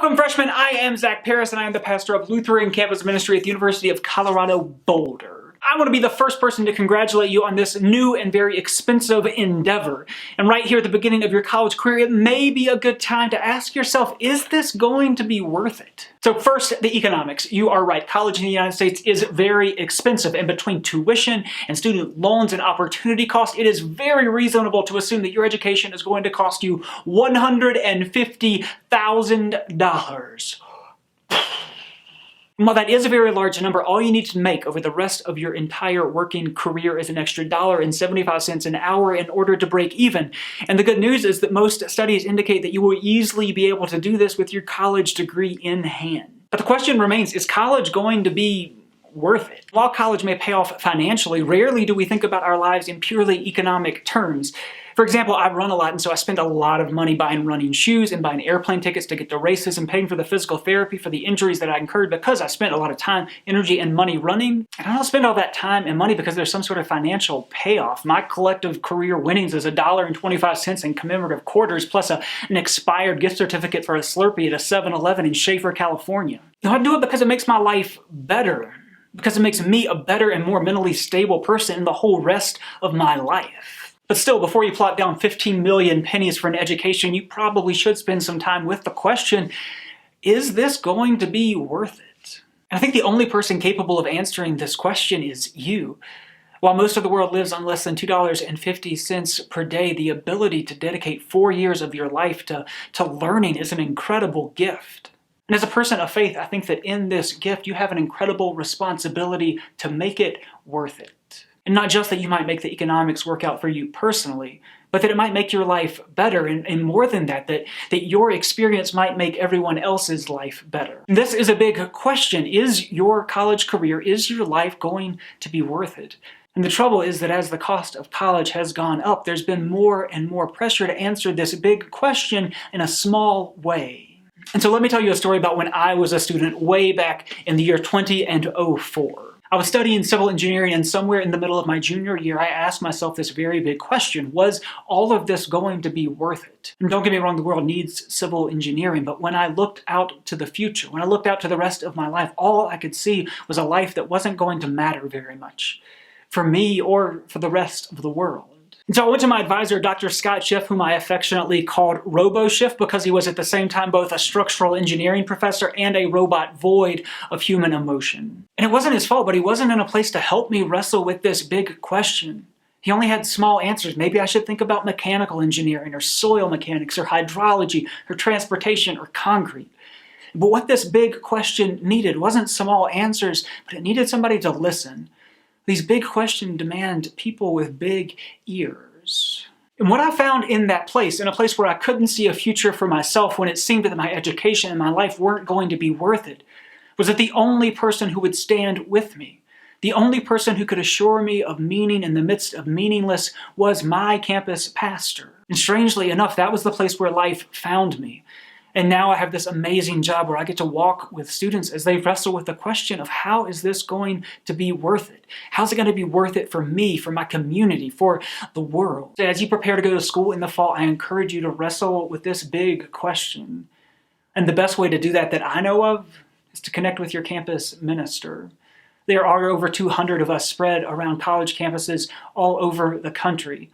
Welcome, freshmen. I am Zach Paris, and I am the pastor of Lutheran Campus Ministry at the University of Colorado Boulder. I want to be the first person to congratulate you on this new and very expensive endeavor. And right here at the beginning of your college career, it may be a good time to ask yourself, is this going to be worth it? So first, the economics. You are right. College in the United States is very expensive, and between tuition and student loans and opportunity cost, it is very reasonable to assume that your education is going to cost you $150,000. While that is a very large number, all you need to make over the rest of your entire working career is an extra $1.75 an hour in order to break even. And the good news is that most studies indicate that you will easily be able to do this with your college degree in hand. But the question remains, is college going to be worth it? While college may pay off financially, rarely do we think about our lives in purely economic terms. For example, I run a lot, and so I spend a lot of money buying running shoes and buying airplane tickets to get to races and paying for the physical therapy for the injuries that I incurred because I spent a lot of time, energy, and money running. And I don't spend all that time and money because there's some sort of financial payoff. My collective career winnings is $1.25 in commemorative quarters plus an expired gift certificate for a Slurpee at a 7-Eleven in Schaefer, California. I do it because it makes my life better, because it makes me a better and more mentally stable person in the whole rest of my life. But still, before you plot down 15 million pennies for an education, you probably should spend some time with the question, is this going to be worth it? And I think the only person capable of answering this question is you. While most of the world lives on less than $2.50 per day, the ability to dedicate 4 years of your life to learning is an incredible gift. And as a person of faith, I think that in this gift, you have an incredible responsibility to make it worth it. And not just that you might make the economics work out for you personally, but that it might make your life better, and more than that, that your experience might make everyone else's life better. And this is a big question. Is your college career, is your life going to be worth it? And the trouble is that as the cost of college has gone up, there's been more and more pressure to answer this big question in a small way. And so let me tell you a story about when I was a student way back in the year 2004. I was studying civil engineering, and somewhere in the middle of my junior year, I asked myself this very big question: was all of this going to be worth it? And don't get me wrong, the world needs civil engineering, but when I looked out to the future, when I looked out to the rest of my life, all I could see was a life that wasn't going to matter very much for me or for the rest of the world. And so I went to my advisor, Dr. Scott Schiff, whom I affectionately called Robo Schiff because he was at the same time both a structural engineering professor and a robot void of human emotion. And it wasn't his fault, but he wasn't in a place to help me wrestle with this big question. He only had small answers. Maybe I should think about mechanical engineering or soil mechanics or hydrology or transportation or concrete. But what this big question needed wasn't small answers, but it needed somebody to listen. These big questions demand people with big ears. And what I found in that place, in a place where I couldn't see a future for myself when it seemed that my education and my life weren't going to be worth it, was that the only person who would stand with me, the only person who could assure me of meaning in the midst of meaningless, was my campus pastor. And strangely enough, that was the place where life found me. And now I have this amazing job where I get to walk with students as they wrestle with the question of how is this going to be worth it? How's it going to be worth it for me, for my community, for the world? So as you prepare to go to school in the fall, I encourage you to wrestle with this big question. And the best way to do that I know of is to connect with your campus minister. There are over 200 of us spread around college campuses all over the country.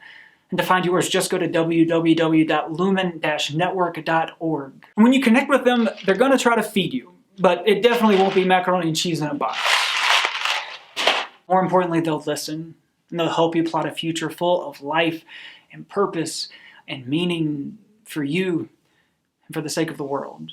And to find yours, just go to www.lumen-network.org. And when you connect with them, they're going to try to feed you, but it definitely won't be macaroni and cheese in a box. More importantly, they'll listen, and they'll help you plot a future full of life and purpose and meaning for you and for the sake of the world.